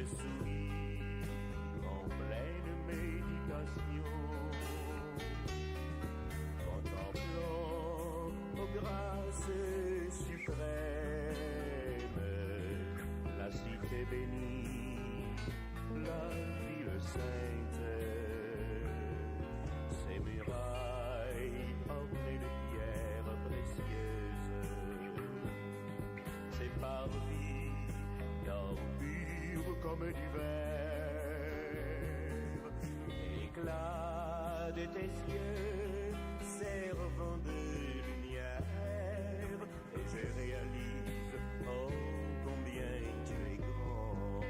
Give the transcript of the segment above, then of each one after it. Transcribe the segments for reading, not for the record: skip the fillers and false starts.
le sourire en pleine méditation, contemplant aux grâces suprêmes la cité bénie, la ville sainte, ses murailles ornées de pierres précieuses, ses parvis d'or pur comme du verre, l'éclat de tes yeux servant de lumière, et je réalise, oh, combien tu es grand.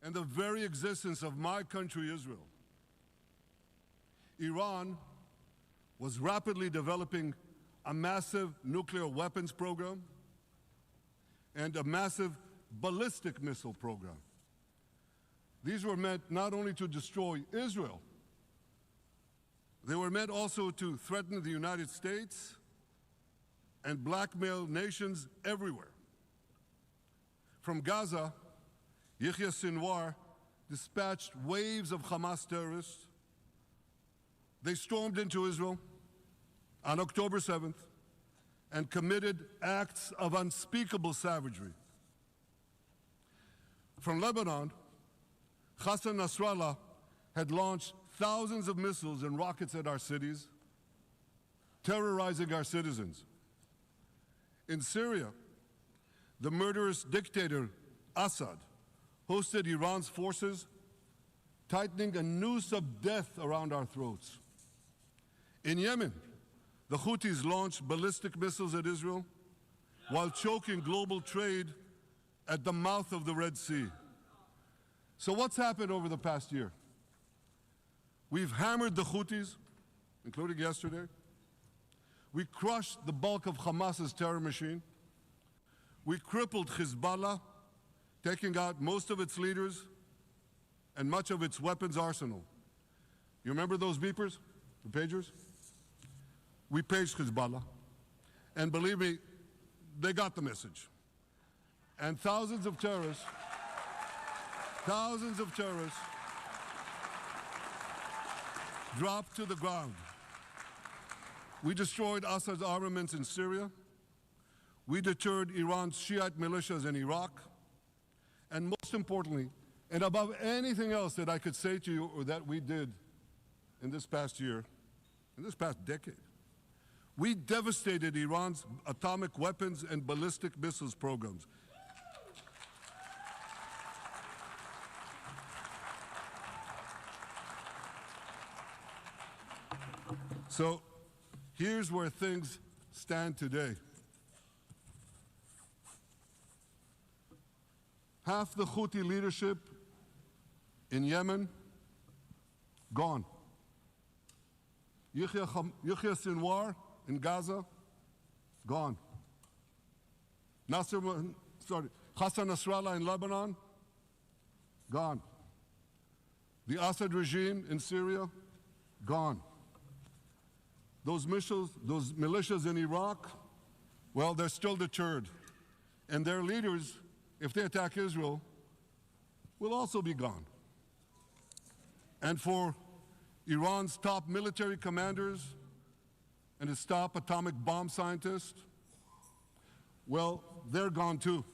And the very existence of my country, Israel. Iran was rapidly developing a massive nuclear weapons program and a massive ballistic missile program. These were meant not only to destroy Israel, they were meant also to threaten the United States and blackmail nations everywhere. From Gaza, Yahya Sinwar dispatched waves of Hamas terrorists. They stormed into Israel on October 7th and committed acts of unspeakable savagery. From Lebanon, Hassan Nasrallah had launched thousands of missiles and rockets at our cities, terrorizing our citizens. In Syria, the murderous dictator Assad hosted Iran's forces, tightening a noose of death around our throats. In Yemen, the Houthis launched ballistic missiles at Israel while choking global trade at the mouth of the Red Sea. So what's happened over the past year? We've hammered the Houthis, including yesterday. We crushed the bulk of Hamas's terror machine. We crippled Hezbollah, taking out most of its leaders and much of its weapons arsenal. You remember those beepers, the pagers? We paged Hezbollah, and believe me, they got the message. And thousands of terrorists dropped to the ground. We destroyed Assad's armaments in Syria. We deterred Iran's Shiite militias in Iraq. And most importantly, and above anything else that I could say to you or that we did in this past year, in this past decade, we devastated Iran's atomic weapons and ballistic missiles programs. So here's where things stand today. Half the Houthi leadership in Yemen, gone. Yahya Sinwar in Gaza, gone. Hassan Nasrallah in Lebanon, gone. The Assad regime in Syria, gone. Those militias in Iraq, well, they're still deterred. And their leaders, if they attack Israel, will also be gone. And for Iran's top military commanders and its top atomic bomb scientists, well, they're gone too.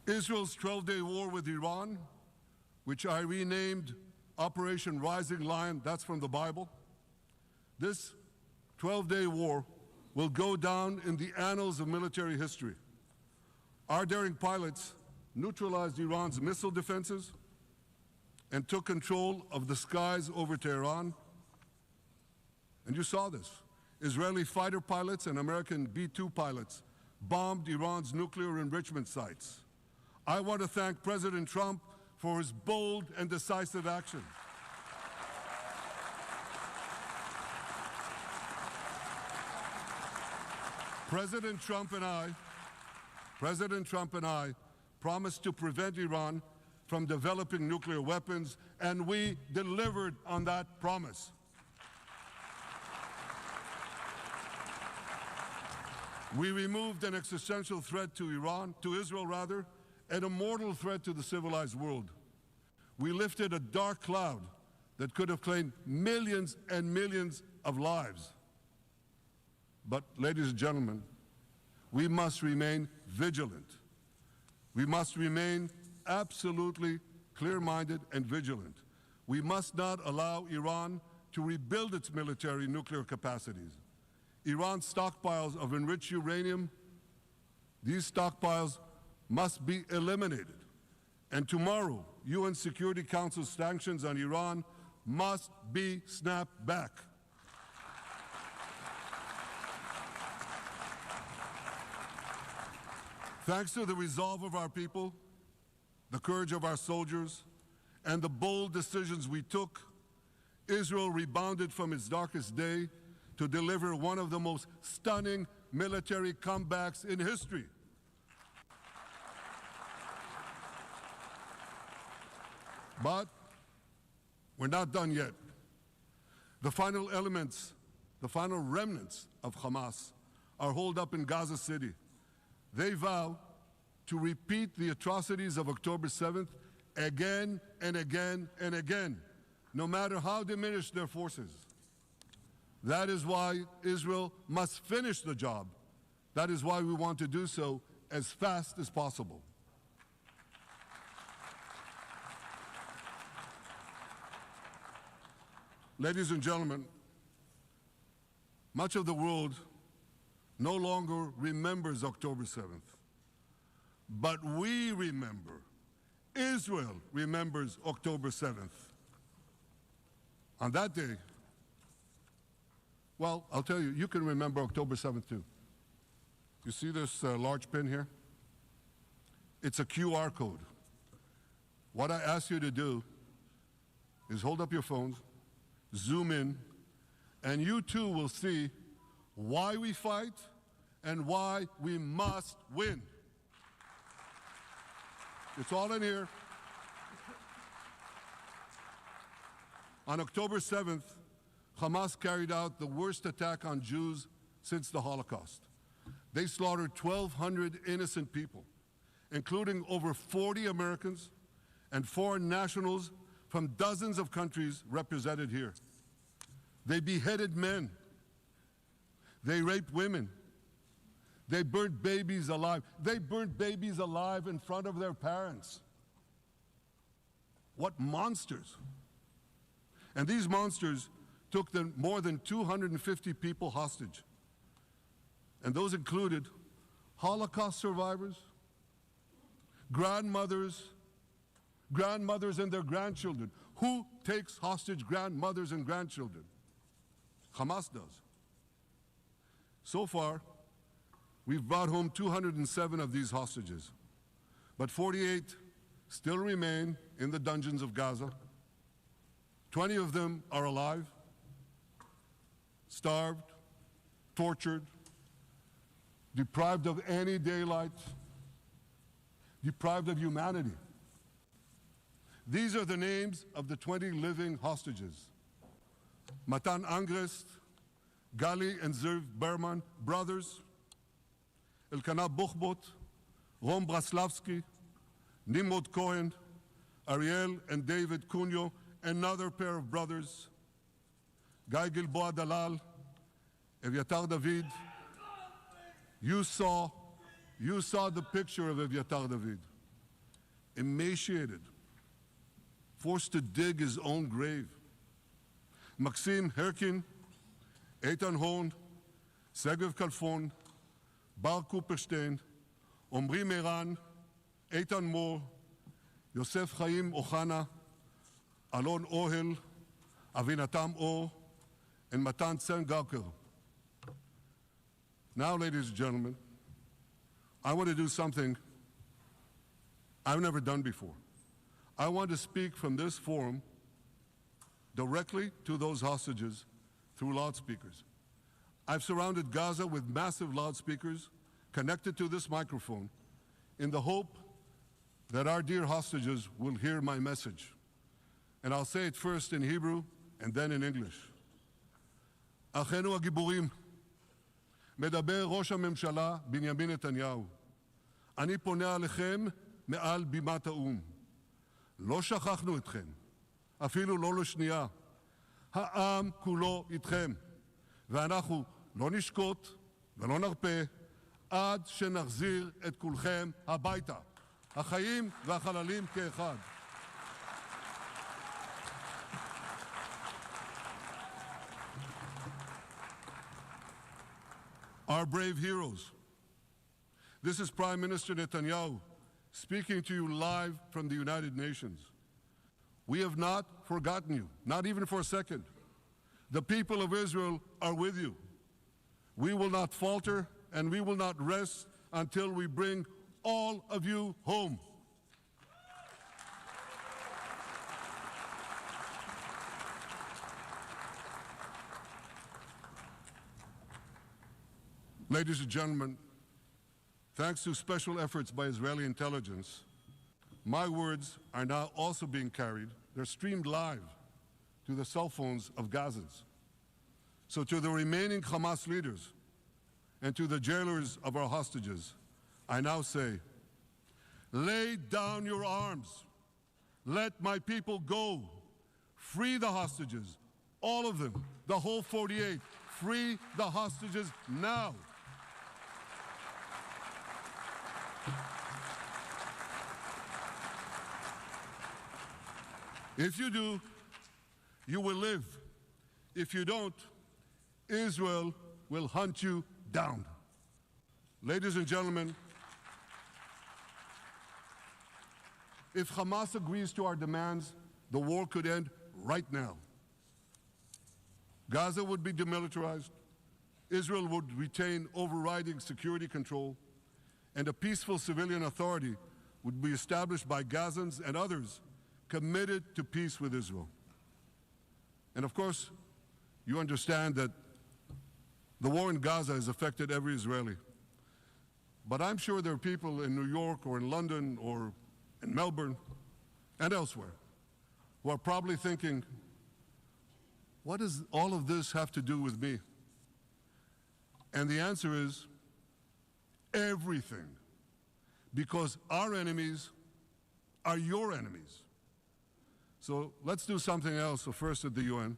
Israel's 12-day war with Iran, which I renamed Operation Rising Lion, that's from the Bible. This 12-day war will go down in the annals of military history. Our daring pilots neutralized Iran's missile defenses and took control of the skies over Tehran. And you saw this. Israeli fighter pilots and American B-2 pilots bombed Iran's nuclear enrichment sites. I want to thank President Trump for his bold and decisive action. President Trump and I promised to prevent Iran from developing nuclear weapons, and we delivered on that promise. We removed an existential threat to Israel, and a mortal threat to the civilized world. We lifted a dark cloud that could have claimed millions and millions of lives. But, ladies and gentlemen, we must remain vigilant. We must remain absolutely clear-minded and vigilant. We must not allow Iran to rebuild its military nuclear capacities. Iran's stockpiles of enriched uranium, these stockpiles must be eliminated. And tomorrow, UN Security Council sanctions on Iran must be snapped back. Thanks to the resolve of our people, the courage of our soldiers, and the bold decisions we took, Israel rebounded from its darkest day to deliver one of the most stunning military comebacks in history. But we're not done yet. The final remnants of Hamas are holed up in Gaza City. They vow to repeat the atrocities of October 7th again and again and again, no matter how diminished their forces. That is why Israel must finish the job. That is why we want to do so as fast as possible. Ladies and gentlemen, much of the world no longer remembers October 7th, but we remember. Israel remembers October 7th. On that day, well, I'll tell you, you can remember October 7th too. You see this large pin here? It's a QR code. What I ask you to do is hold up your phones, zoom in, and you too will see why we fight and why we must win. It's all in here. On October 7th, Hamas carried out the worst attack on Jews since the Holocaust. They slaughtered 1,200 innocent people, including over 40 Americans and foreign nationals from dozens of countries represented here. They beheaded men. They raped women. They burnt babies alive. They burnt babies alive in front of their parents. What monsters. And these monsters took more than 250 people hostage. And those included Holocaust survivors, grandmothers and their grandchildren. Who takes hostage grandmothers and grandchildren? Hamas does. So far, we've brought home 207 of these hostages, but 48 still remain in the dungeons of Gaza. 20 of them are alive, starved, tortured, deprived of any daylight, deprived of humanity. These are the names of the 20 living hostages. Matan Angrest, Gali and Zerv Berman, brothers. Elkanah Buchbot, Rom Braslavsky, Nimrod Cohen, Ariel and David Cunyo, another pair of brothers. Guy Gilboa Dalal, Eviatar David. You saw the picture of Eviatar David, emaciated, forced to dig his own grave. Maxim Herkin, Eitan Horn, Segev Kalfon, Bar Kupperstein, Omri Meran, Eitan Moore, Yosef Chaim Ochana, Alon Ohel, Avinatam Or, and Matan Tsengarker. Now, ladies and gentlemen, I want to do something I've never done before. I want to speak from this forum directly to those hostages through loudspeakers. I've surrounded Gaza with massive loudspeakers connected to this microphone in the hope that our dear hostages will hear my message. And I'll say it first in Hebrew and then in English. אחינו הגיבורים, מדבר ראש הממשלה בנימין נתניהו. אני פונה עליכם מעל בימת האו"ם. לא שכחנו אתכם, אפילו לא לשנייה. העם כולו איתכם, ואנחנו לא נשקוט ולא נרפה עד שנחזיר את כולכם הביתה. החיים והחללים כאחד. Our brave heroes. This is Prime Minister Netanyahu speaking to you live from the United Nations. We have not forgotten you, not even for a second. The people of Israel are with you. We will not falter and we will not rest until we bring all of you home. Ladies and gentlemen, thanks to special efforts by Israeli intelligence, my words are now also being carried. They're streamed live to the cell phones of Gazans. So to the remaining Hamas leaders and to the jailers of our hostages, I now say, lay down your arms. Let my people go. Free the hostages, all of them, the whole 48. Free the hostages now. If you do, you will live. If you don't, Israel will hunt you down. Ladies and gentlemen, if Hamas agrees to our demands, the war could end right now. Gaza would be demilitarized, Israel would retain overriding security control, and a peaceful civilian authority would be established by Gazans and others committed to peace with Israel. And of course, you understand that the war in Gaza has affected every Israeli. But I'm sure there are people in New York or in London or in Melbourne and elsewhere who are probably thinking, what does all of this have to do with me? And the answer is everything. Because our enemies are your enemies. So let's do something else. So first at the UN,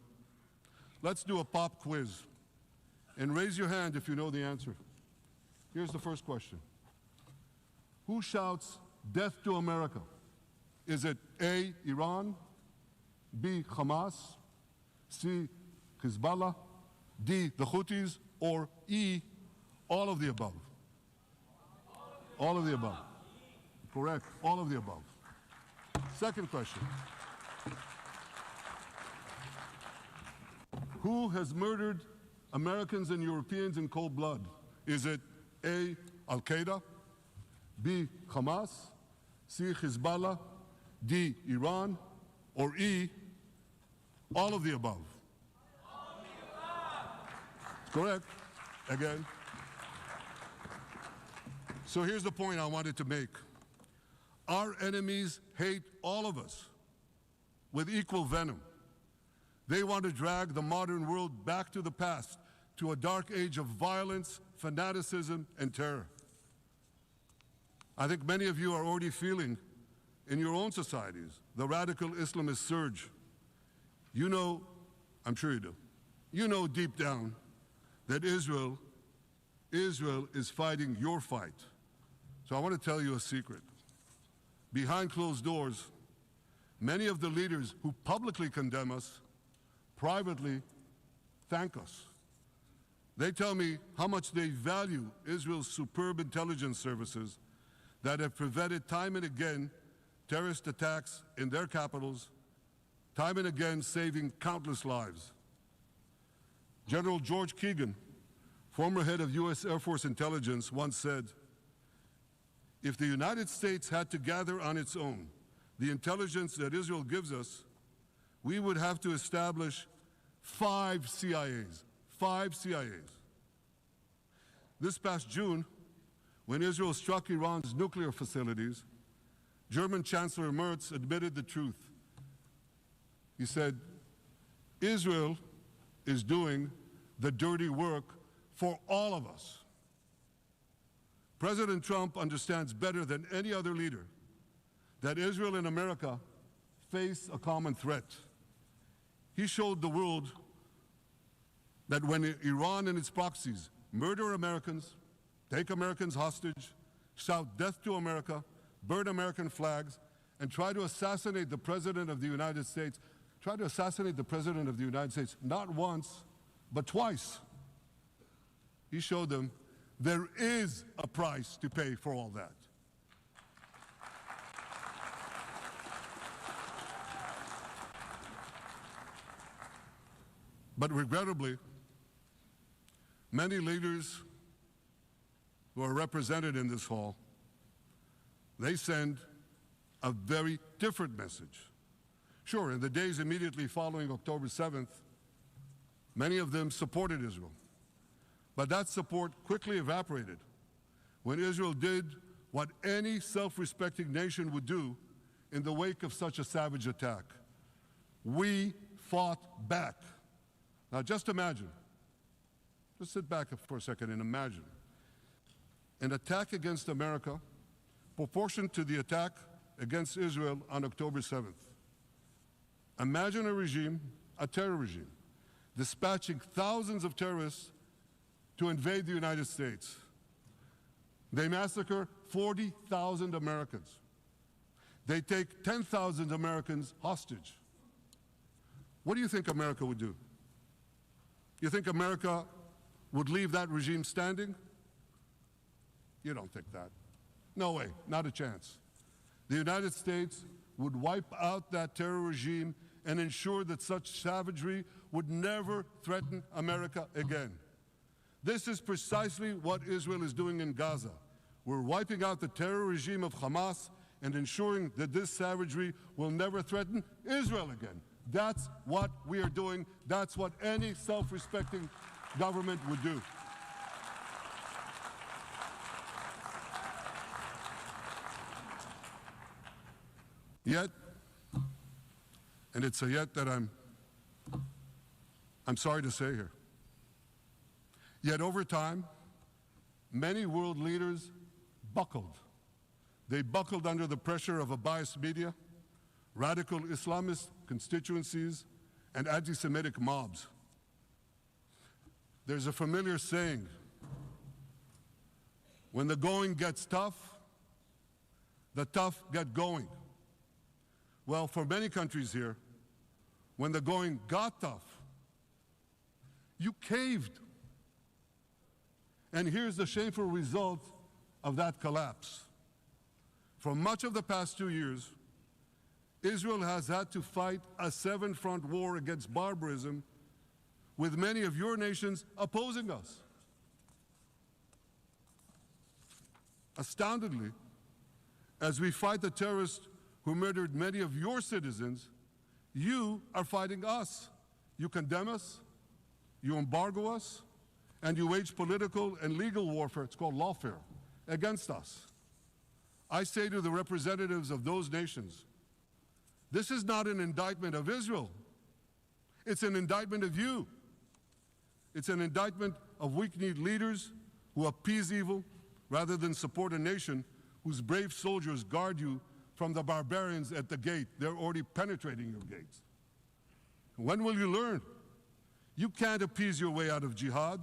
let's do a pop quiz. And raise your hand if you know the answer. Here's the first question. Who shouts death to America? Is it A, Iran, B, Hamas, C, Hezbollah, D, the Houthis, or E, all of the above? All of the above. Correct, all of the above. Second question. Who has murdered Americans and Europeans in cold blood? Is it A, Al-Qaeda, B, Hamas, C, Hezbollah, D, Iran, or E, all of the above? All of the above. Correct. Again. So here's the point I wanted to make. Our enemies hate all of us with equal venom. They want to drag the modern world back to the past, to a dark age of violence, fanaticism, and terror. I think many of you are already feeling in your own societies the radical Islamist surge. You know, I'm sure you do, you know deep down that Israel is fighting your fight. So I want to tell you a secret. Behind closed doors, Many of the leaders who publicly condemn us privately thank us. They tell me how much they value Israel's superb intelligence services that have prevented time and again terrorist attacks in their capitals, time and again saving countless lives. General George Keegan, former head of U.S. Air Force intelligence, once said, "If the United States had to gather on its own the intelligence that Israel gives us, we would have to establish 5 CIAs. 5 CIAs. This past June, when Israel struck Iran's nuclear facilities, German Chancellor Merz admitted the truth. He said, Israel is doing the dirty work for all of us. President Trump understands better than any other leader that Israel and America face a common threat. He showed the world that when Iran and its proxies murder Americans, take Americans hostage, shout death to America, burn American flags, and try to assassinate the President of the United States, not once, but twice. He showed them there is a price to pay for all that. But regrettably, many leaders who are represented in this hall, they send a very different message. Sure, in the days immediately following October 7th, many of them supported Israel. But that support quickly evaporated when Israel did what any self-respecting nation would do in the wake of such a savage attack. We fought back. Now just imagine, just sit back for a second and imagine an attack against America proportioned to the attack against Israel on October 7th. Imagine a regime, a terror regime, dispatching thousands of terrorists to invade the United States. They massacre 40,000 Americans. They take 10,000 Americans hostage. What do you think America would do? You think America would leave that regime standing? You don't think that. No way, not a chance. The United States would wipe out that terror regime and ensure that such savagery would never threaten America again. This is precisely what Israel is doing in Gaza. We're wiping out the terror regime of Hamas and ensuring that this savagery will never threaten Israel again. That's what we are doing. That's what any self-respecting government would do. Yet, and it's a yet that I'm sorry to say here, yet over time, many world leaders buckled. They buckled under the pressure of a biased media, radical Islamist constituencies, and anti-Semitic mobs. There's a familiar saying, when the going gets tough, the tough get going. Well, for many countries here, when the going got tough, you caved. And here's the shameful result of that collapse. For much of the past 2 years, Israel has had to fight a 7-front war against barbarism with many of your nations opposing us. Astoundingly, as we fight the terrorists who murdered many of your citizens, you are fighting us. You condemn us, you embargo us, and you wage political and legal warfare, it's called lawfare, against us. I say to the representatives of those nations, this is not an indictment of Israel. It's an indictment of you. It's an indictment of weak-kneed leaders who appease evil rather than support a nation whose brave soldiers guard you from the barbarians at the gate. They're already penetrating your gates. When will you learn? You can't appease your way out of jihad,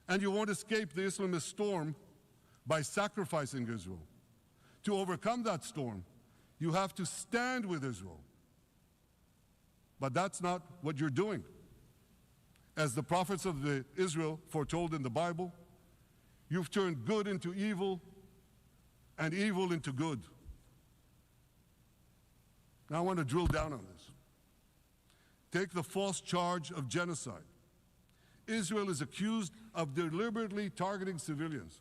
and you won't escape the Islamist storm by sacrificing Israel. To overcome that storm, you have to stand with Israel But that's not what you're doing. As the prophets of Israel foretold in the Bible, you've turned good into evil and evil into good. Now I want to drill down on this. Take the false charge of genocide. Israel is accused of deliberately targeting civilians.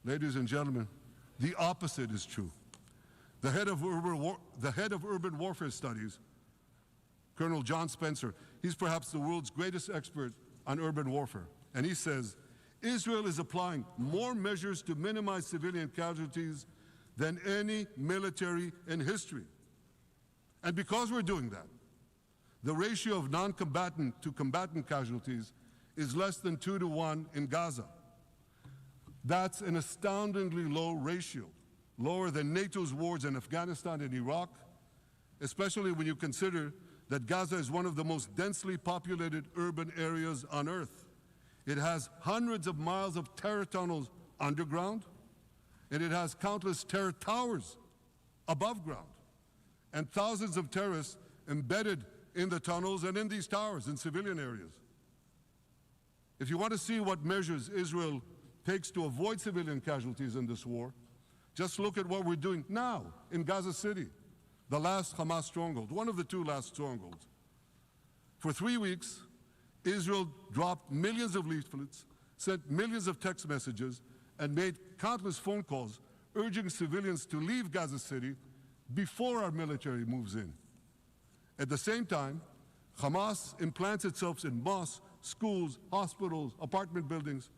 Ladies and gentlemen, the opposite is true. The head of urban warfare studies, Colonel John Spencer, he's perhaps the world's greatest expert on urban warfare. And he says, Israel is applying more measures to minimize civilian casualties than any military in history. And because we're doing that, the ratio of non-combatant to combatant casualties is less than 2-to-1 in Gaza. That's an astoundingly low ratio, lower than NATO's wars in Afghanistan and Iraq, especially when you consider that Gaza is one of the most densely populated urban areas on Earth. It has hundreds of miles of terror tunnels underground, and it has countless terror towers above ground, and thousands of terrorists embedded in the tunnels and in these towers in civilian areas. If you want to see what measures Israel takes to avoid civilian casualties in this war, just look at what we're doing now in Gaza City, the last Hamas stronghold, one of the two last strongholds. For 3 weeks, Israel dropped millions of leaflets, sent millions of text messages, and made countless phone calls urging civilians to leave Gaza City before our military moves in. At the same time, Hamas implants itself in mosques, schools, hospitals, apartment buildings,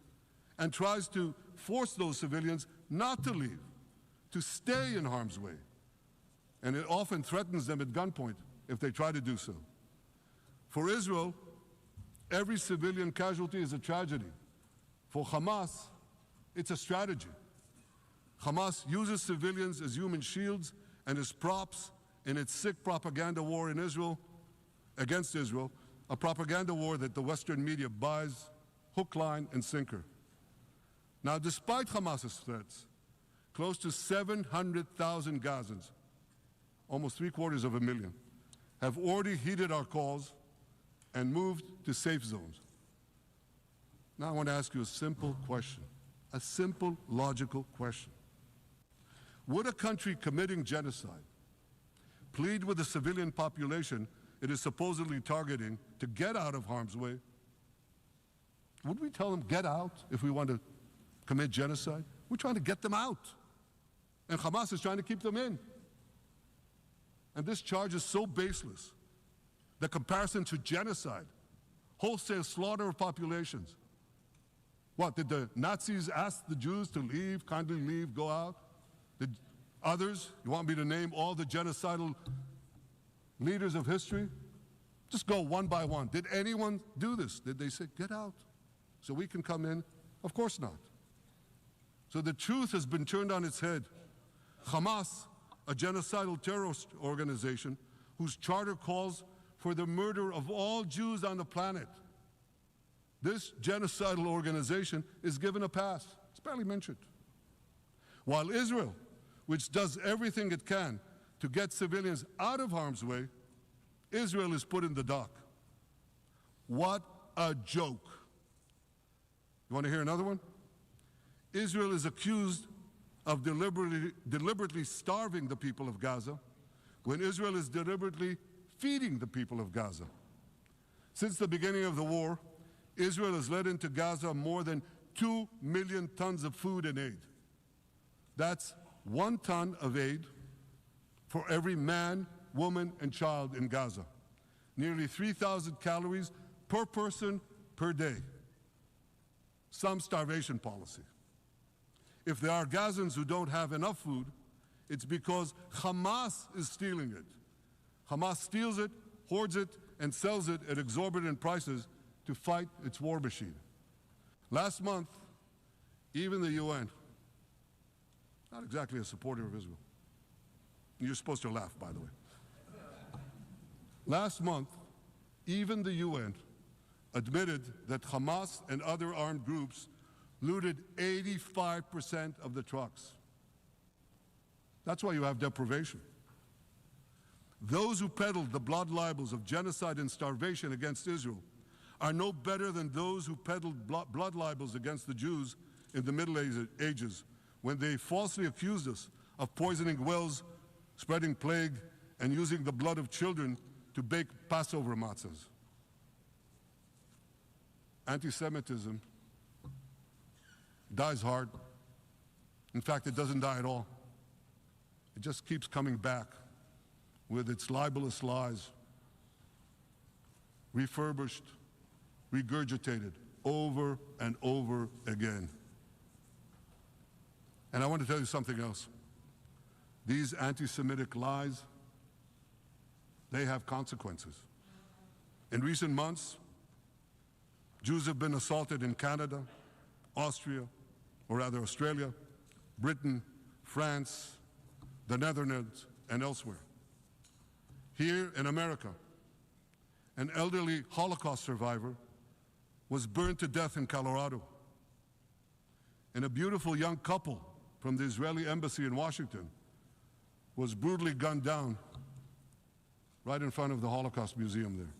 and tries to force those civilians not to leave, to stay in harm's way. And it often threatens them at gunpoint if they try to do so. For Israel, every civilian casualty is a tragedy. For Hamas, it's a strategy. Hamas uses civilians as human shields and as props in its sick propaganda war in Israel, against Israel, a propaganda war that the Western media buys hook, line, and sinker. Now, despite Hamas's threats, close to 700,000 Gazans, almost 750,000, have already heeded our calls and moved to safe zones. Now I want to ask you a simple question, a simple, logical question. Would a country committing genocide plead with the civilian population it is supposedly targeting to get out of harm's way? Would we tell them, get out, if we want to commit genocide? We're trying to get them out. And Hamas is trying to keep them in. And this charge is so baseless. The comparison to genocide, wholesale slaughter of populations. What, did the Nazis ask the Jews to leave, kindly leave, go out? Did others, you want me to name all the genocidal leaders of history? Just go one by one. Did anyone do this? Did they say, get out so we can come in? Of course not. So the truth has been turned on its head. Hamas, a genocidal terrorist organization whose charter calls for the murder of all Jews on the planet. This genocidal organization is given a pass. It's barely mentioned. While Israel, which does everything it can to get civilians out of harm's way, Israel is put in the dock. What a joke. You want to hear another one? Israel is accused of deliberately starving the people of Gaza when Israel is deliberately feeding the people of Gaza. Since the beginning of the war, Israel has led into Gaza more than 2 million tons of food and aid. That's 1 ton of aid for every man, woman, and child in Gaza. Nearly 3,000 calories per person per day. Some starvation policy. If there are Gazans who don't have enough food, it's because Hamas is stealing it. Hamas steals it, hoards it, and sells it at exorbitant prices to fight its war machine. Last month, even the UN, not exactly a supporter of Israel. You're supposed to laugh, by the way. Last month, even the UN admitted that Hamas and other armed groups looted 85% of the trucks. That's why you have deprivation. Those who peddled the blood libels of genocide and starvation against Israel are no better than those who peddled blood libels against the Jews in the Middle Ages when they falsely accused us of poisoning wells, spreading plague, and using the blood of children to bake Passover matzahs. Anti-Semitism dies hard. In fact, it doesn't die at all. It just keeps coming back with its libelous lies, refurbished, regurgitated over and over again. And I want to tell you something else. These anti-Semitic lies, they have consequences. In recent months, Jews have been assaulted in Canada, Australia, Britain, France, the Netherlands, and elsewhere. Here in America, an elderly Holocaust survivor was burned to death in Colorado. And a beautiful young couple from the Israeli embassy in Washington was brutally gunned down right in front of the Holocaust Museum there.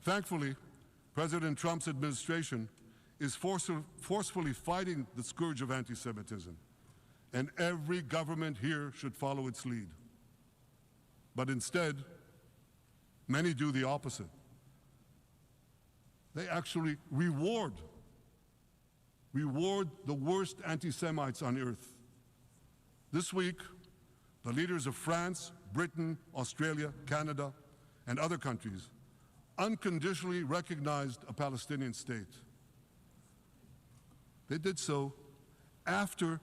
Thankfully, President Trump's administration is forcefully fighting the scourge of anti-Semitism, and every government here should follow its lead. But instead, many do the opposite. They actually reward the worst anti-Semites on earth. This week, the leaders of France, Britain, Australia, Canada, and other countries unconditionally recognized a Palestinian state. They did so after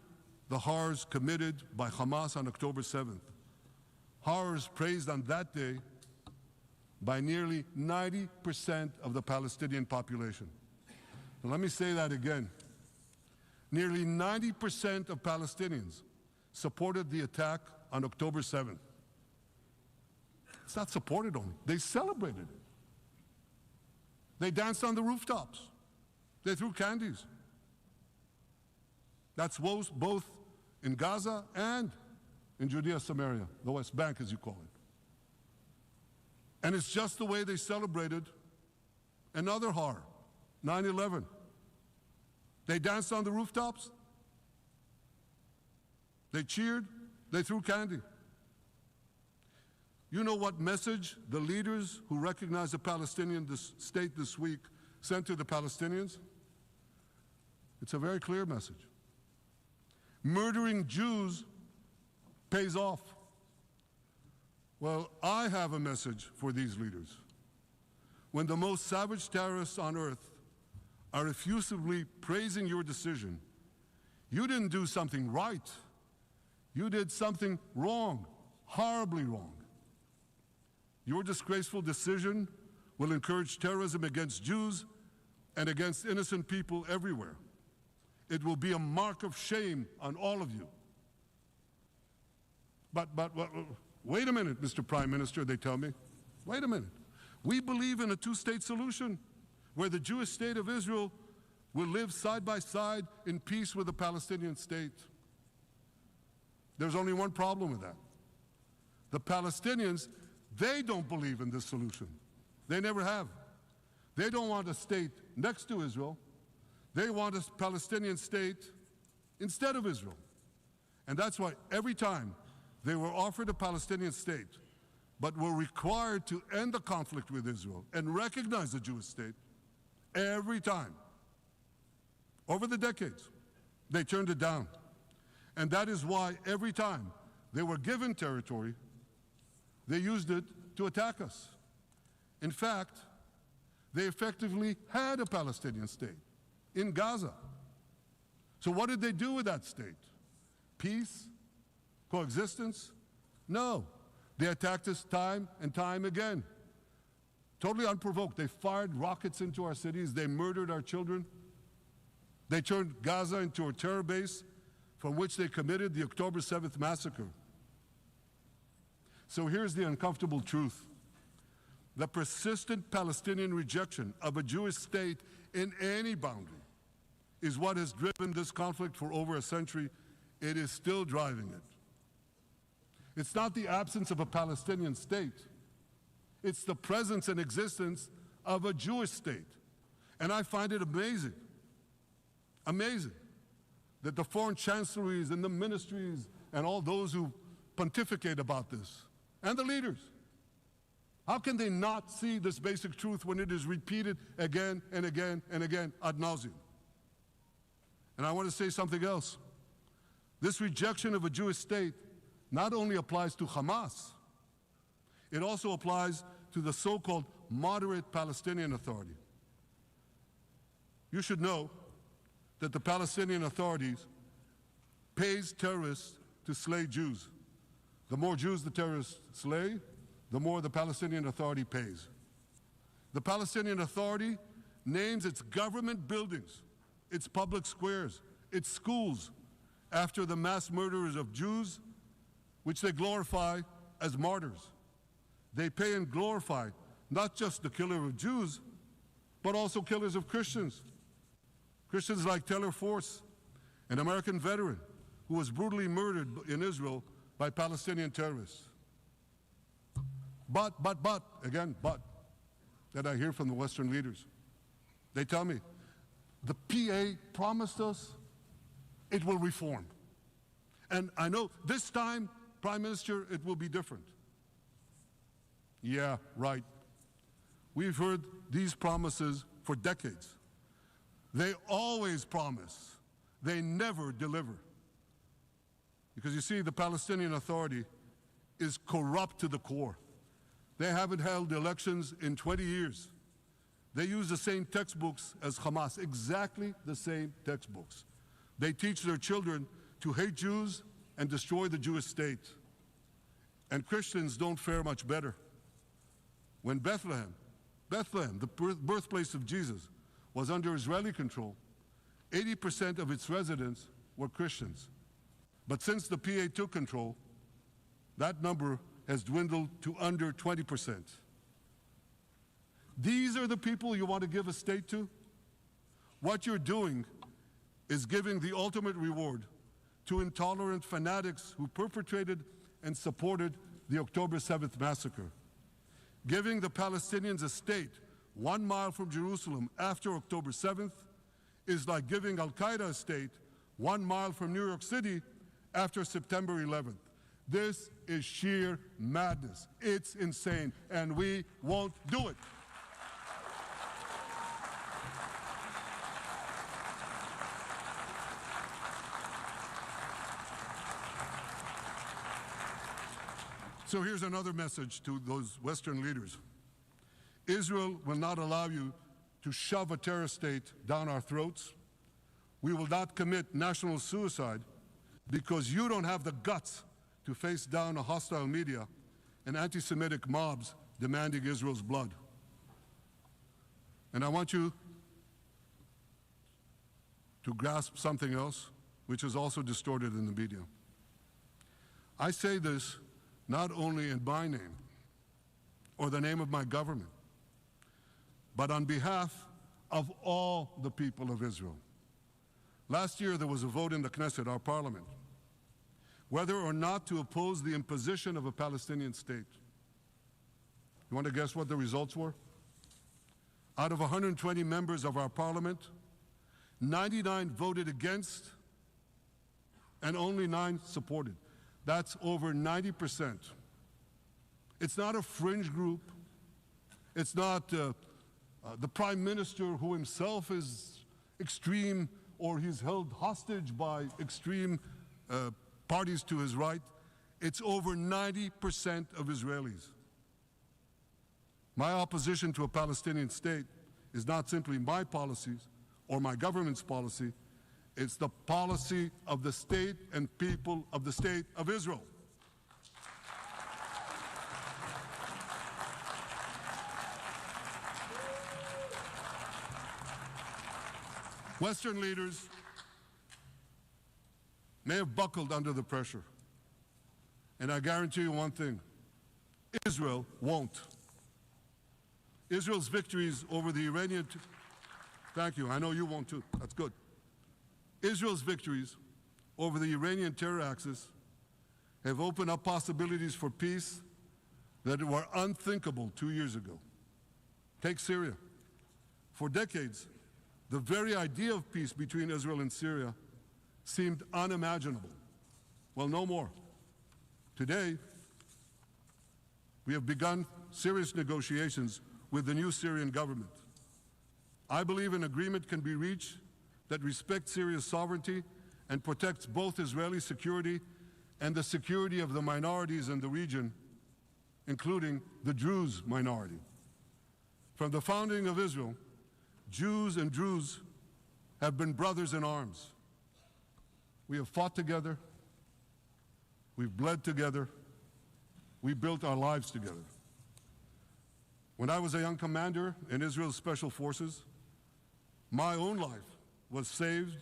the horrors committed by Hamas on October 7th. Horrors praised on that day by nearly 90% of the Palestinian population. Now, let me say that again. Nearly 90% of Palestinians supported the attack on October 7th. It's not supported only, they celebrated it. They danced on the rooftops. They threw candies. That's both in Gaza and in Judea, Samaria, the West Bank, as you call it. And it's just the way they celebrated another horror, 9/11. They danced on the rooftops. They cheered. They threw candy. You know what message the leaders who recognize the Palestinian state this week sent to the Palestinians? It's a very clear message. Murdering Jews pays off. Well, I have a message for these leaders. When the most savage terrorists on earth are effusively praising your decision, you didn't do something right. You did something wrong, horribly wrong. Your disgraceful decision will encourage terrorism against Jews and against innocent people everywhere. It will be a mark of shame on all of you. But wait a minute, Mr. Prime Minister, they tell me. Wait a minute. We believe in a two-state solution where the Jewish state of Israel will live side by side in peace with the Palestinian state. There's only one problem with that. The Palestinians, they don't believe in this solution. They never have. They don't want a state next to Israel. They want a Palestinian state instead of Israel. And that's why every time they were offered a Palestinian state, but were required to end the conflict with Israel and recognize the Jewish state, every time, over the decades, they turned it down. And that is why every time they were given territory, they used it to attack us. In fact, they effectively had a Palestinian state in Gaza. So what did they do with that state? Peace? Coexistence? No. They attacked us time and time again. Totally unprovoked. They fired rockets into our cities. They murdered our children. They turned Gaza into a terror base from which they committed the October 7th massacre. So here's the uncomfortable truth. The persistent Palestinian rejection of a Jewish state in any boundary is what has driven this conflict for over a century. It is still driving it. It's not the absence of a Palestinian state. It's the presence and existence of a Jewish state. And I find it amazing, that the foreign chancelleries and the ministries and all those who pontificate about this, and the leaders, how can they not see this basic truth when it is repeated again and again and again ad nauseum? And I want to say something else. This rejection of a Jewish state not only applies to Hamas, it also applies to the so-called moderate Palestinian Authority. You should know that the Palestinian authorities pays terrorists to slay Jews. The more Jews the terrorists slay, the more the Palestinian Authority pays. The Palestinian Authority names its government buildings, its public squares, its schools, after the mass murderers of Jews, which they glorify as martyrs. They pay and glorify not just the killer of Jews, but also killers of Christians. Christians like Taylor Force, an American veteran who was brutally murdered in Israel by Palestinian terrorists. But, that I hear from the Western leaders. They tell me, the PA promised us it will reform. And I know this time, Prime Minister, it will be different. Yeah, right. We've heard these promises for decades. They always promise. They never deliver. Because you see, the Palestinian Authority is corrupt to the core. They haven't held elections in 20 years. They use the same textbooks as Hamas, exactly the same textbooks. They teach their children to hate Jews and destroy the Jewish state. And Christians don't fare much better. When Bethlehem, the birthplace of Jesus, was under Israeli control, 80% of its residents were Christians. But since the PA took control, that number has dwindled to under 20%. These are the people you want to give a state to? What you're doing is giving the ultimate reward to intolerant fanatics who perpetrated and supported the October 7th massacre. Giving the Palestinians a state 1 mile from Jerusalem after October 7th is like giving Al-Qaeda a state 1 mile from New York City after September 11th. This is sheer madness. It's insane, and we won't do it. So here's another message to those Western leaders. Israel will not allow you to shove a terrorist state down our throats. We will not commit national suicide because you don't have the guts to face down a hostile media and anti-Semitic mobs demanding Israel's blood. And I want you to grasp something else, which is also distorted in the media. I say this not only in my name or the name of my government, but on behalf of all the people of Israel. Last year, there was a vote in the Knesset, our parliament, whether or not to oppose the imposition of a Palestinian state. You want to guess what the results were? Out of 120 members of our parliament, 99 voted against and only 9 supported. That's over 90%. It's not a fringe group. It's not the prime minister who himself is extreme or he's held hostage by extreme parties to his right. It's over 90% of Israelis. My opposition to a Palestinian state is not simply my policies or my government's policy. It's the policy of the state and people of the state of Israel. Western leaders may have buckled under the pressure. And I guarantee you one thing, Israel won't. Israel's victories over the Iranian... Thank you, I know you won't too, that's good. Israel's victories over the Iranian terror axis have opened up possibilities for peace that were unthinkable 2 years ago. Take Syria. For decades, the very idea of peace between Israel and Syria seemed unimaginable. Well, no more. Today, we have begun serious negotiations with the new Syrian government. I believe an agreement can be reached that respects Syria's sovereignty and protects both Israeli security and the security of the minorities in the region, including the Druze minority. From the founding of Israel, Jews and Druze have been brothers in arms. We have fought together, we've bled together, we built our lives together. When I was a young commander in Israel's Special Forces, my own life was saved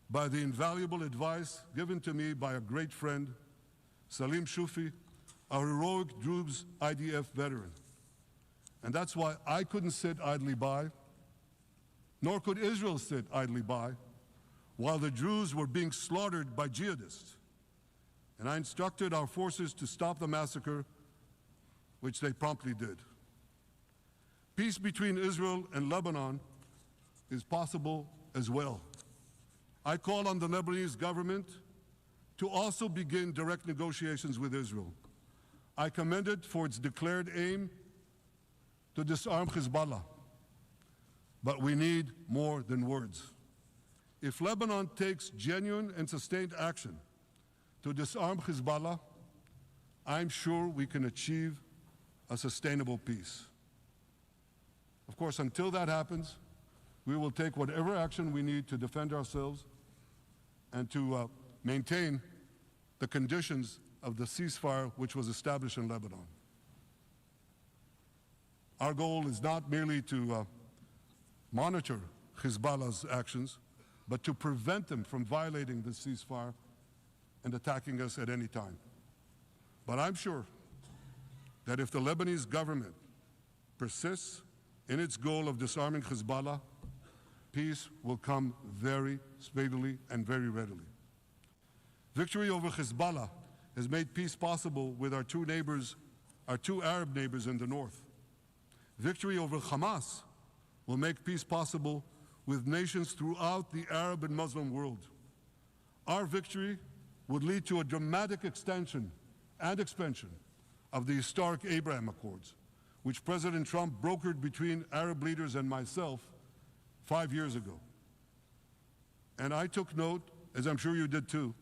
by the invaluable advice given to me by a great friend, Salim Shufi, a heroic Druze IDF veteran. And that's why I couldn't sit idly by, nor could Israel sit idly by, while the Druze were being slaughtered by jihadists. And I instructed our forces to stop the massacre, which they promptly did. Peace between Israel and Lebanon is possible as well. I call on the Lebanese government to also begin direct negotiations with Israel. I commend it for its declared aim to disarm Hezbollah. But we need more than words. If Lebanon takes genuine and sustained action to disarm Hezbollah, I'm sure we can achieve a sustainable peace. Of course, until that happens, we will take whatever action we need to defend ourselves and to maintain the conditions of the ceasefire which was established in Lebanon. Our goal is not merely to monitor Hezbollah's actions, but to prevent them from violating the ceasefire and attacking us at any time. But I'm sure that if the Lebanese government persists in its goal of disarming Hezbollah, peace will come very speedily and very readily. Victory over Hezbollah has made peace possible with our two Arab neighbors in the north. Victory over Hamas will make peace possible with nations throughout the Arab and Muslim world. Our victory would lead to a dramatic extension and expansion of the historic Abraham Accords, which President Trump brokered between Arab leaders and myself 5 years ago. And I took note, as I'm sure you did too,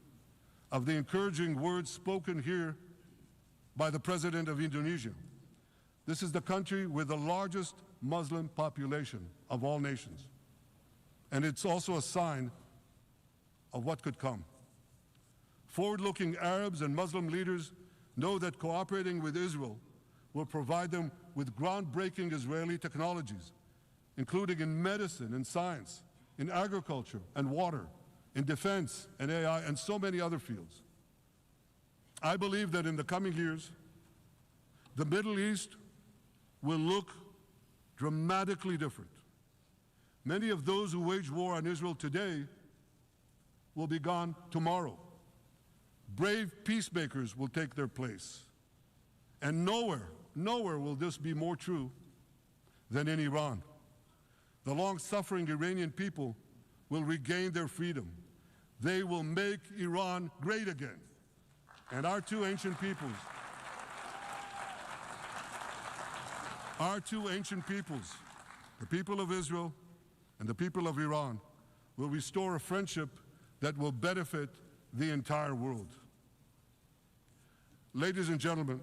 of the encouraging words spoken here by the President of Indonesia. This is the country with the largest Muslim population of all nations. And it's also a sign of what could come. Forward-looking Arabs and Muslim leaders know that cooperating with Israel will provide them with groundbreaking Israeli technologies, including in medicine and science, in agriculture and water, in defense and AI, and so many other fields. I believe that in the coming years, the Middle East will look dramatically different. Many of those who wage war on Israel today will be gone tomorrow. Brave peacemakers will take their place. And nowhere will this be more true than in Iran. The long-suffering Iranian people will regain their freedom. They will make Iran great again. And our two ancient peoples, the people of Israel and the people of Iran, will restore a friendship that will benefit the entire world. Ladies and gentlemen,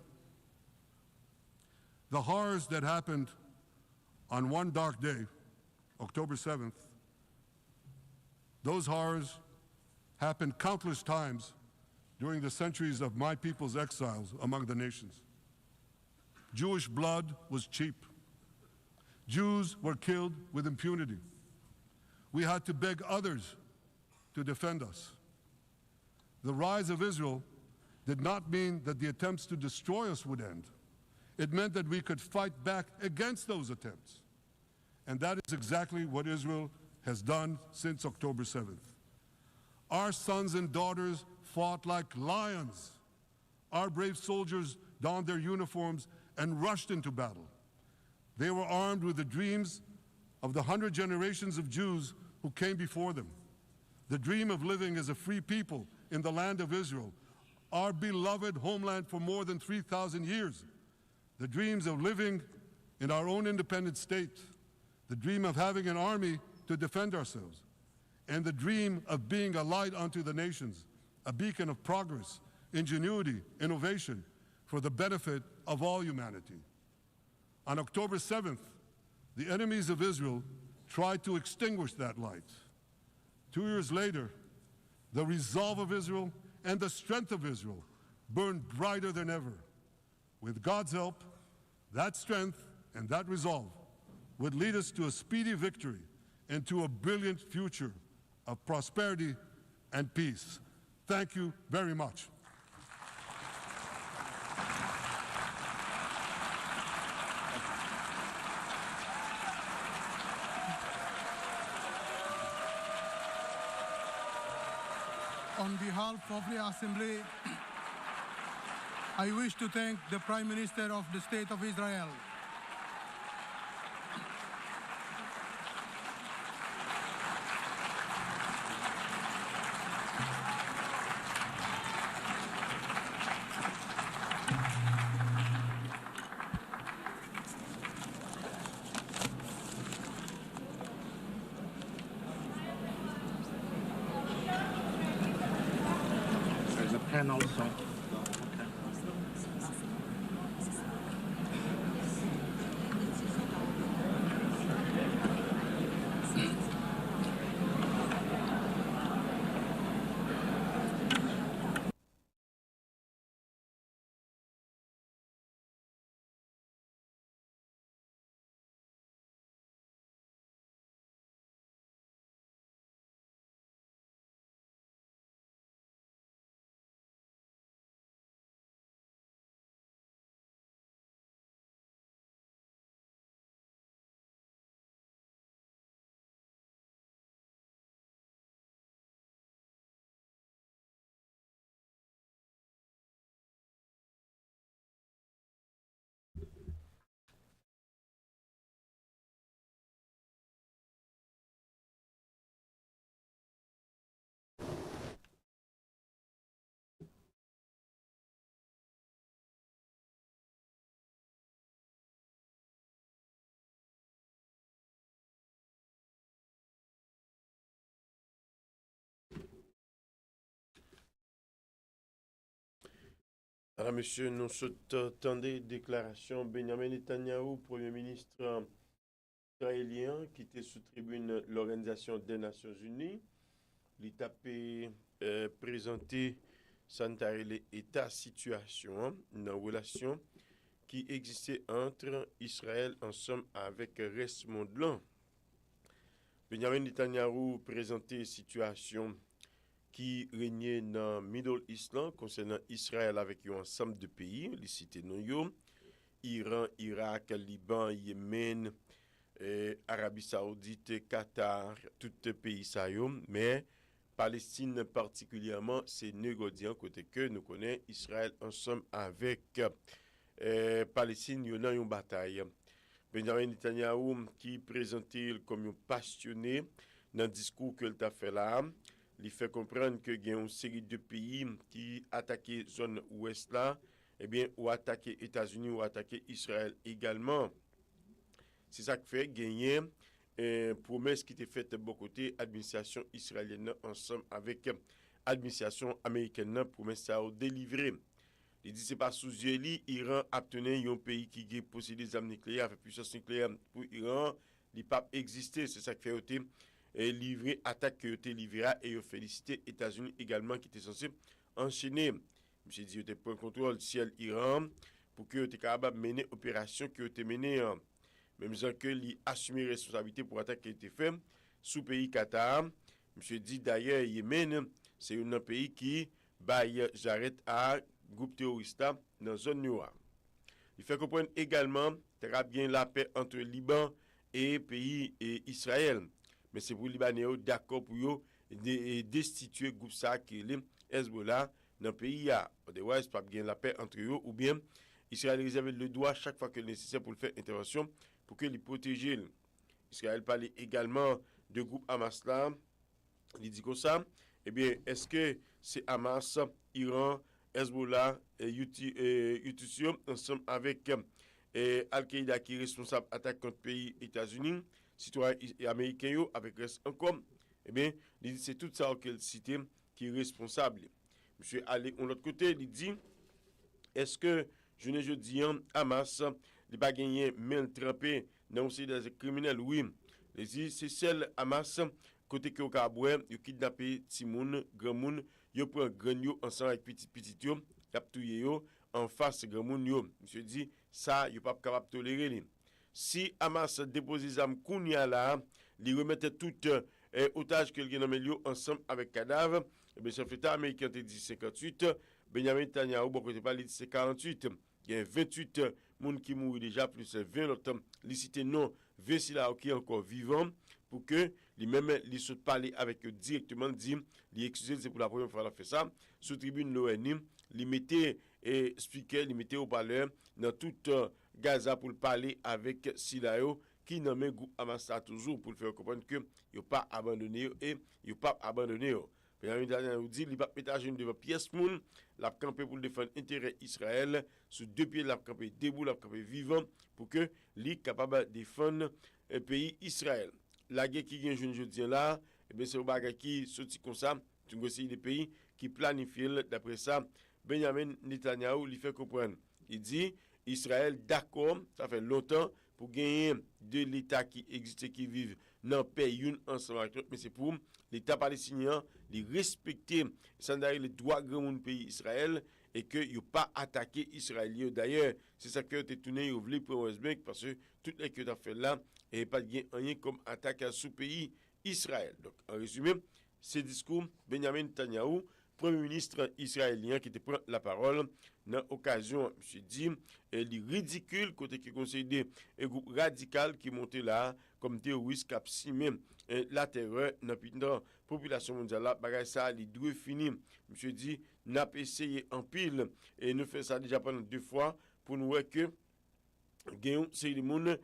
the horrors that happened on one dark day, October 7th, those horrors happened countless times during the centuries of my people's exiles among the nations. Jewish blood was cheap. Jews were killed with impunity. We had to beg others to defend us. The rise of Israel did not mean that the attempts to destroy us would end. It meant that we could fight back against those attempts. And that is exactly what Israel has done since October 7th. Our sons and daughters fought like lions our brave soldiers donned their uniforms and rushed into battle. They were armed with the dreams of the 100 generations of Jews who came before them. The dream of living as a free people in the land of Israel, our beloved homeland for more than 3,000 years. The dreams of living in our own independent state. The dream of having an army to defend ourselves. And the dream of being a light unto the nations, a beacon of progress, ingenuity, innovation for the benefit of all humanity. On October 7th, the enemies of Israel tried to extinguish that light. 2 years later, the resolve of Israel and the strength of Israel burned brighter than ever. With God's help, that strength and that resolve would lead us to a speedy victory and to a brilliant future of prosperity and peace. Thank you very much. On behalf of the Assembly, I wish to thank the Prime Minister of the State of Israel, There's a pen also. Alors, monsieur, nous attendons déclaration Benjamin Netanyahoo, Premier ministre israélien, qui était sous tribune l'Organisation des Nations Unies. Il a présenté l'état situation dans la relation qui existait entre Israël ensemble avec le reste du monde là. Benjamin Netanyahoo présenté situation qui régnait dans le Middle East concernant Israël avec un ensemble de pays, les cités Iran, Irak, Liban, Yémen, Arabie Saoudite, Qatar, tous les pays ça mais Palestine particulièrement, c'est négociant côté que nous connaissons Israël ensemble avec Palestine, il y a une bataille. Benjamin Netanyahoo qui présentait comme un passionné dans le discours qu'il a fait là, il fait comprendre que il y a une série de pays qui attaquent zone ouest là, eh bien ou attaquer États-Unis ou attaquer Israël également. C'est ça qui fait gagner promesse qui était faite de bon côté administration israélienne ensemble avec administration américaine promesse à délivrer. Il dit c'est pas sous yeux Iran a obtenu un pays qui possède des armes nucléaires avec puissance nucléaire pour Iran, il pas exister, c'est ça qui fait livré attaque que été livré et félicité États-Unis également qui étaient censés enchaîner. Monsieur dit était pour contrôle ciel Iran pour que était capable mener opération qui était menée même gens que li assumer responsabilité pour attaque qui était fait sous pays Qatar. Monsieur dit d'ailleurs Yémen c'est un pays qui baille j'arrête à groupe terroriste dans zone noire. Il fait comprendre également très bien la paix entre Liban et pays et Israël. Mais c'est pour les Libanais d'accord pour destituer groupe ça qui est Hezbollah dans le pays. Otherwise, pas bien la paix entre eux ou bien Israël réserve le droit chaque fois que nécessaire pour faire intervention pour que les protéger. Israël parle également de groupe Hamas là. Il dit comme ça, eh bien, est-ce que c'est Hamas, Iran, Hezbollah et Houthis ensemble avec Al-Qaïda qui est responsable de l'attaque contre le pays États-Unis, citoyens américains avec reste encore? Eh bien, il dit c'est tout ça qu'il cite qui est responsable. Monsieur allé de l'autre côté, il dit est-ce que je ne dis Hamas n'a pas gagné main trempée dans des criminels? Oui. C'est celle Hamas côté que au Kaboué, yo kidnappé Timoun, grand moun, yo prend grand yo ensemble avec petit yo, y a touye yo en face grand moun yo. Monsieur dit ça yo pas capable tolérer li. Si Hamas dépose les armes kounya là, li remettait tout otage que gen nan yo ensemble avec cadavre, et bien chef d'État américain te dit 58, Benjamin Netanyahu bon côté pas dit c'est 48. Il y a 28 moun qui mourent déjà plus 20 autres li cité non 20 là qui encore vivant pour que lui-même il se parler avec eux directement dit lui excuser c'est pour la première fois qu'il a fait ça sous tribune l'ONU il mettait et speaker il mettait au parleur dans toute Gaza pour parler avec Silayo qui nomme groupe Hamas toujours pour faire comprendre que il pas abandonné et il pas abandonné. Benjamin Netanyahu dit il pas mettre à genoux devant pièce moun, l'a camper pour défendre intérêt Israël, sous deux pieds l'a camper debout, l'a camper vivant pour que li capable défendre le pays Israël. La guerre qui vient jeudi là, et bien c'est au bagage qui sorti comme ça, tu aussi des pays qui planifient d'après ça. Benjamin Netanyahu lui fait comprendre. Il dit Israël d'accord, ça fait longtemps pour gagner de l'État qui existe qui vivent dans paix une ensemble avec l'autre, mais c'est pour l'État palestinien de respecter les droits grand pays Israël et que yo pas attaquer Israélien. D'ailleurs, c'est ça que tu tourné au vle pour West Bank parce que toutes les que tu as fait là et pas de rien comme attaque à sous pays Israël. Donc en résumé, ce discours Benjamin Netanyahu, premier ministre israélien qui te prend la parole dans l'occasion, je dit, il est ridicule côté qui conseille des groupes radicaux qui montent là comme terroristes qui simé la terreur dans la population mondiale là, bagay ça il doit finir. Monsieur dit, n'a pas essayé en pile et nous fait ça déjà pendant 2 fois pour nous voir que gagnons c'est le monde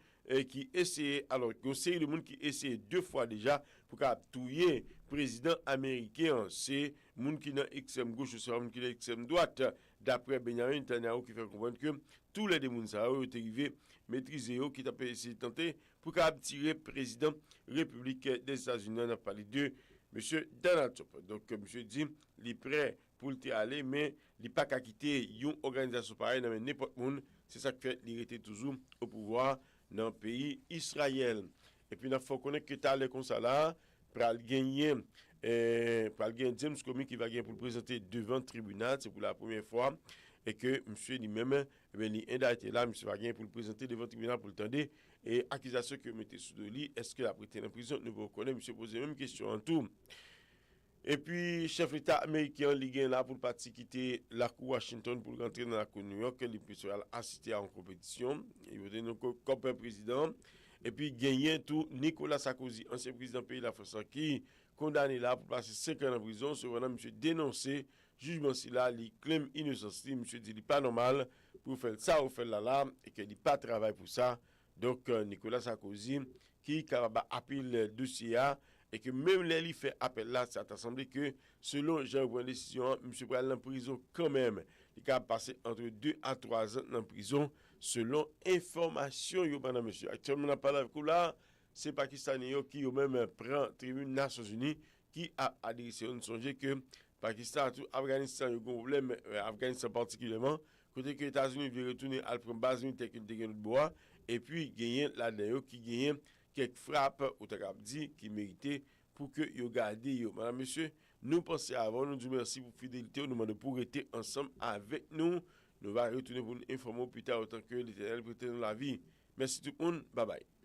qui essaie alors que c'est le monde qui essaie 2 fois déjà pour tuer président américain, c'est monde qui dans extrême gauche ou c'est monde qui dans extrême droite d'après Benjamin Netanyahu qui fait comprendre que tous les démons ça ont arrivé maîtriser qui t'a essayé tenter pour tirer président République des États-Unis. On a parlé de monsieur Donald Trump. Donc monsieur dit il est prêt pour le aller mais il pas qu'à quitter une organisation pareille dans n'importe monde. C'est ça qui fait il était toujours au pouvoir dans le pays Israël. Et puis il faut connaître que tu as comme ça là pour gagner James Comey qui va gagner pour le présenter devant le tribunal, c'est pour la première fois et que monsieur lui-même il est indicté là, monsieur va gagner pour le présenter devant le tribunal pour le tendre et accusation que mettez sous le lit, est-ce que la prêté en prison ne vous connaît, monsieur pose même question en tout. Et puis chef d'État américain Ligue là pour partir quitter la cour Washington pour rentrer dans la cour New York, il peut assister à une compétition, il va donner comme président. Et puis gagner tout Nicolas Sarkozy, ancien président pays de la France qui condamné là pour passer 5 ans en prison, cependant monsieur dénoncé jugement si là il claim innocence, monsieur dit il pas normal pour faire ça ou faire là et qu'il pas travail pour ça. Donc Nicolas Sarkozy qui capable appeler le dossier et que même les il fait appel là, ça a semblé que selon Jean-Paul décision monsieur va aller en prison quand même. Il capable passer entre 2 à 3 ans en prison selon information yo pendant monsieur. Actuellement on parle avec là, c'est Pakistanais qui eux même prend tribune Nations Unies qui a adressé on songe que Pakistan tout Afghanistan yo problème Afghanistan particulièrement côté que États-Unis veut retourner à prendre base militaire qui de bois et puis gagner là-dedans qui gagne quelques frappes ou dit qui méritait pour que yo garder yo. Madame monsieur, nous pensons avant nous disons merci pour fidélité, nous demandons pour rester ensemble avec nous. Nous allons retourner pour nous informer plus tard autant que l'Éternel prête dans la vie. Merci tout le monde. Bye bye.